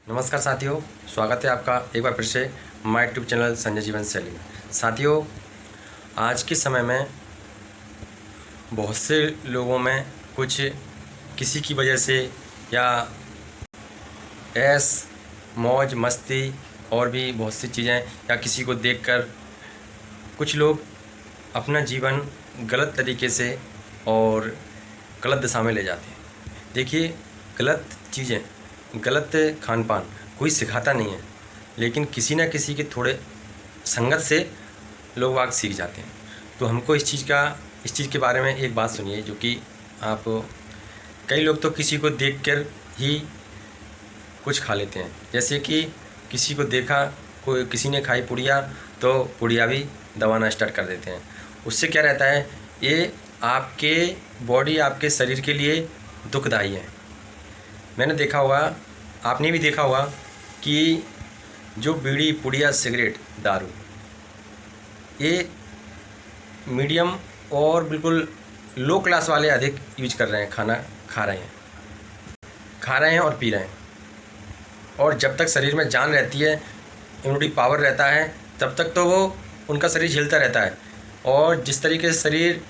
नमस्कार साथियों, स्वागत है आपका एक बार फिर से माय यूट्यूब चैनल संजय जीवन शैली में। साथियों, आज के समय में बहुत से लोगों में कुछ किसी की वजह से या ऐश मौज मस्ती और भी बहुत सी चीज़ें या किसी को देखकर कुछ लोग अपना जीवन गलत तरीके से और गलत दिशा में ले जाते हैं। देखिए, गलत चीज़ें, गलत खान पान कोई सिखाता नहीं है, लेकिन किसी न किसी के थोड़े संगत से लोग वाग सीख जाते हैं। तो हमको इस चीज़ के बारे में एक बात सुनिए, जो कि आप कई लोग तो किसी को देखकर ही कुछ खा लेते हैं। जैसे कि किसी को देखा, कोई किसी ने खाई पुड़िया तो पुड़िया भी दबाना स्टार्ट कर देते हैं। उससे क्या रहता है, ये आपके बॉडी, आपके शरीर के लिए दुखदाई है। मैंने देखा होगा, आपने भी देखा होगा कि जो बीड़ी पुड़िया सिगरेट दारू, ये मीडियम और बिल्कुल लो क्लास वाले अधिक यूज कर रहे हैं, खाना खा रहे हैं और पी रहे हैं। और जब तक शरीर में जान रहती है, इम्यूनिटी पावर रहता है, तब तक तो वो उनका शरीर झेलता रहता है। और जिस तरीके से शरीर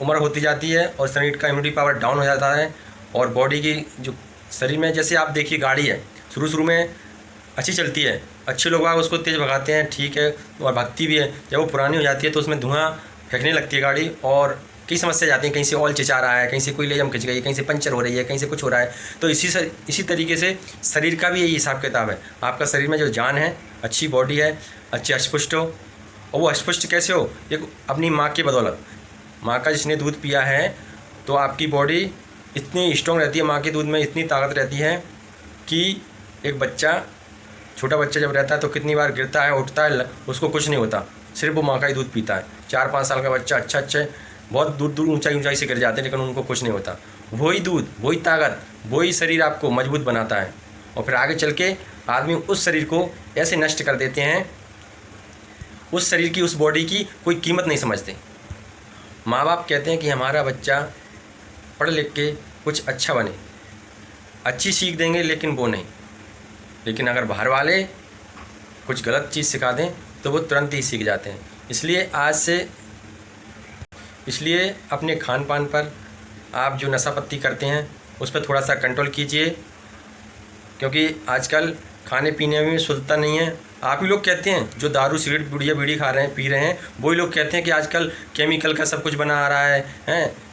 उम्र होती जाती है और शरीर का इम्यूनिटी पावर डाउन हो जाता है और बॉडी की जो शरीर में, जैसे आप देखिए गाड़ी है, शुरू में अच्छी चलती है, अच्छे लोग उसको तेज़ भगाते हैं, ठीक है, और भागती भी है। जब वो पुरानी हो जाती है तो उसमें धुआं फेंकने लगती है गाड़ी और कई समस्या जाती हैं। कहीं से ऑयल चिचा रहा है, कहीं से कोई लेजम खिंच गई, कहीं से पंचर हो रही है, कहीं से कुछ हो रहा है। तो इसी तरीके से शरीर का भी यही हिसाब किताब है। आपका शरीर में जो जान है, अच्छी बॉडी है, अच्छी अस्पुष्ट हो, और वो अस्पुष्ट कैसे हो, एक अपनी माँ की बदौलत। माँ का जिसने दूध पिया है तो आपकी बॉडी इतनी स्ट्रॉन्ग रहती है, माँ के दूध में इतनी ताकत रहती है कि एक बच्चा, छोटा बच्चा जब रहता है तो कितनी बार गिरता है, उठता है, उसको कुछ नहीं होता, सिर्फ वो माँ का ही दूध पीता है। 4-5 साल का बच्चा अच्छे बहुत दूर ऊंचाई से गिर जाते हैं, लेकिन उनको कुछ नहीं होता। वही दूध, वही ताकत, वही शरीर आपको मजबूत बनाता है। और फिर आगे चल के आदमी उस शरीर को ऐसे नष्ट कर देते हैं, उस शरीर की, उस बॉडी की कोई कीमत नहीं समझते। माँ बाप कहते हैं कि हमारा बच्चा पढ़ लिख के कुछ अच्छा बने, अच्छी सीख देंगे, लेकिन वो नहीं। लेकिन अगर बाहर वाले कुछ गलत चीज़ सिखा दें तो वो तुरंत ही सीख जाते हैं। इसलिए अपने खान पान पर आप जो नशा पत्ती करते हैं उस पर थोड़ा सा कंट्रोल कीजिए, क्योंकि आजकल खाने पीने में शुद्धता नहीं है। आप ही लोग कहते हैं, जो दारू सिगरेट बुढ़िया बीड़ी खा रहे हैं, पी रहे हैं, वही लोग कहते हैं कि आजकल केमिकल का सब कुछ बना आ रहा है,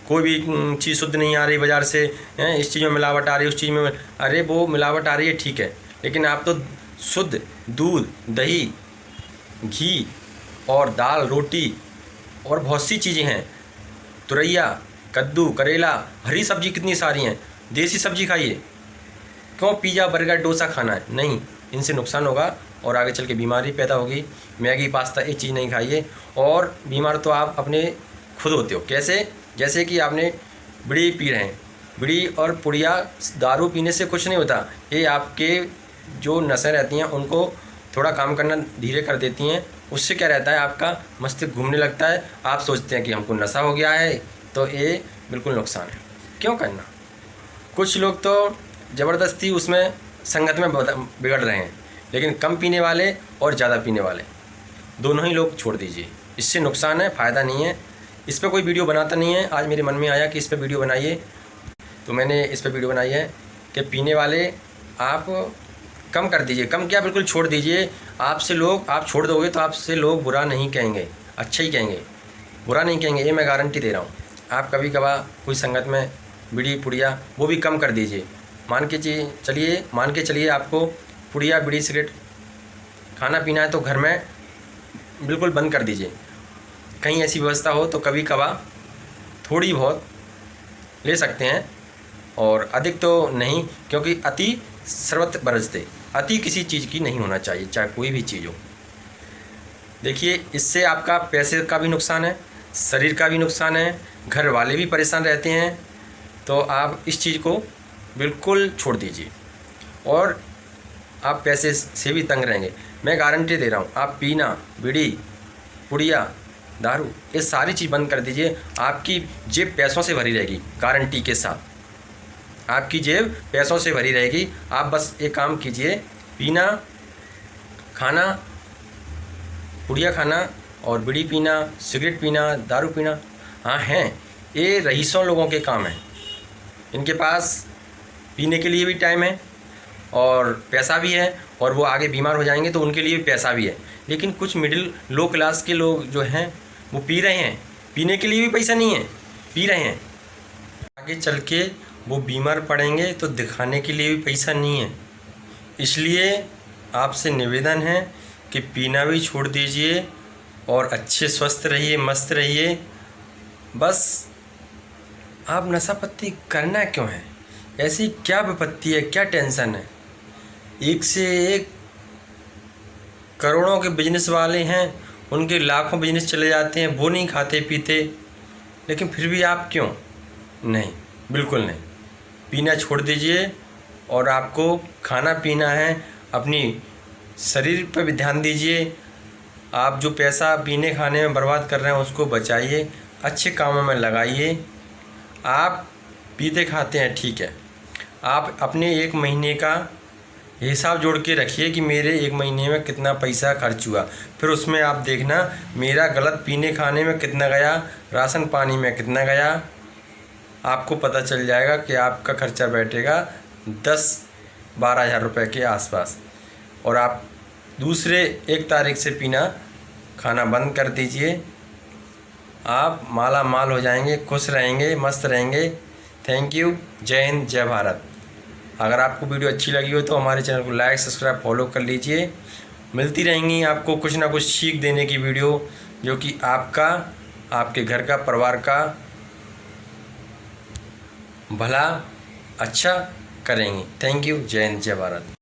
कोई भी चीज़ शुद्ध नहीं आ रही बाज़ार से, हैं, इस चीज़ में मिलावट आ रही है, उस चीज़ में। अरे वो मिलावट आ रही है, ठीक है, लेकिन आप तो शुद्ध दूध, दही, घी और दाल, रोटी और बहुत सी चीज़ें हैं, तुरैया, कद्दू, करेला, हरी सब्जी कितनी सारी हैं, देसी सब्जी खाइए। क्यों पिज़्ज़ा बर्गर डोसा खाना है? नहीं, इनसे नुकसान होगा और आगे चल के बीमारी पैदा होगी। मैगी पास्ता ये चीज़ नहीं खाइए, और बीमार तो आप अपने खुद होते हो। कैसे? जैसे कि आपने बीड़ी पी रहे हैं, बीड़ी और पुड़िया दारू पीने से कुछ नहीं होता। ये आपके जो नसें रहती हैं उनको थोड़ा काम करना धीरे कर देती हैं। उससे क्या रहता है, आपका मस्तिष्क घूमने लगता है, आप सोचते हैं कि हमको नशा हो गया है। तो ये बिल्कुल नुकसान है, क्यों करना। कुछ लोग तो ज़बरदस्ती उसमें संगत में बिगड़ रहे हैं, लेकिन कम पीने वाले और ज़्यादा पीने वाले दोनों ही लोग छोड़ दीजिए। इससे नुकसान है, फ़ायदा नहीं है। इस पर कोई वीडियो बनाता नहीं है, आज मेरे मन में आया कि इस पर वीडियो बनाइए, तो मैंने इस पर वीडियो बनाई है कि पीने वाले आप कम कर दीजिए। कम क्या, बिल्कुल छोड़ दीजिए। आप छोड़ दोगे तो आपसे लोग बुरा नहीं कहेंगे, अच्छा ही कहेंगे, बुरा नहीं कहेंगे, ये मैं गारंटी दे रहा हूँ। आप कभी कभार कोई संगत में बीड़ी पुड़िया, वो भी कम कर दीजिए। मान के चलिए आपको पुड़िया बीड़ी सिगरेट खाना पीना है तो घर में बिल्कुल बंद कर दीजिए। कहीं ऐसी व्यवस्था हो तो कभी कभार थोड़ी बहुत ले सकते हैं, और अधिक तो नहीं, क्योंकि अति सर्वत्र बरजते। अति किसी चीज़ की नहीं होना चाहिए, चाहे कोई भी चीज़ हो। देखिए, इससे आपका पैसे का भी नुकसान है, शरीर का भी नुकसान है, घर वाले भी परेशान रहते हैं। तो आप इस चीज़ को बिल्कुल छोड़ दीजिए, और आप पैसे से भी तंग रहेंगे। मैं गारंटी दे रहा हूँ, आप पीना, बीड़ी, पुड़िया, दारू, ये सारी चीज़ बंद कर दीजिए, आपकी जेब पैसों से भरी रहेगी, गारंटी के साथ। आपकी जेब पैसों से भरी रहेगी। आप बस एक काम कीजिए, पीना, खाना, पुड़िया खाना और बीड़ी पीना, सिगरेट पीना, दारू पीना, हाँ हैं, ये रईसों लोगों के काम हैं। इनके पास पीने के लिए भी टाइम है और पैसा भी है, और वो आगे बीमार हो जाएंगे तो उनके लिए भी पैसा भी है। लेकिन कुछ मिडिल लो क्लास के लोग जो हैं वो पी रहे हैं, पीने के लिए भी पैसा नहीं है, पी रहे हैं। आगे चल के वो बीमार पड़ेंगे तो दिखाने के लिए भी पैसा नहीं है। इसलिए आपसे निवेदन है कि पीना भी छोड़ दीजिए और अच्छे स्वस्थ रहिए, मस्त रहिए। बस आप नशा पत्ती करना क्यों है? ऐसी क्या विपत्ति है, क्या टेंशन है? एक से एक करोड़ों के बिजनेस वाले हैं, उनके लाखों बिजनेस चले जाते हैं, वो नहीं खाते पीते, लेकिन फिर भी आप क्यों? नहीं, बिल्कुल नहीं। पीना छोड़ दीजिए और आपको खाना पीना है, अपनी शरीर पर भी ध्यान दीजिए। आप जो पैसा पीने खाने में बर्बाद कर रहे हैं उसको बचाइए, अच्छे कामों में लगाइए। आप पीते खाते हैं ठीक है, आप अपने 1 महीने का हिसाब जोड़ के रखिए कि मेरे 1 महीने में कितना पैसा खर्च हुआ। फिर उसमें आप देखना मेरा गलत पीने खाने में कितना गया, राशन पानी में कितना गया। आपको पता चल जाएगा कि आपका खर्चा बैठेगा 10-12 हज़ार रुपये के आसपास। और आप दूसरे 1 तारीख से पीना खाना बंद कर दीजिए। आप माला माल हो जाएंगे, खुश रहेंगे, मस्त रहेंगे। Thank you. जय हिंद, जय भारत। अगर आपको वीडियो अच्छी लगी हो तो हमारे चैनल को लाइक, सब्सक्राइब, फॉलो कर लीजिए। मिलती रहेंगी आपको कुछ ना कुछ सीख देने की वीडियो, जो कि आपका, आपके घर का, परिवार का भला अच्छा करेंगी। Thank you. जय हिंद, जय भारत।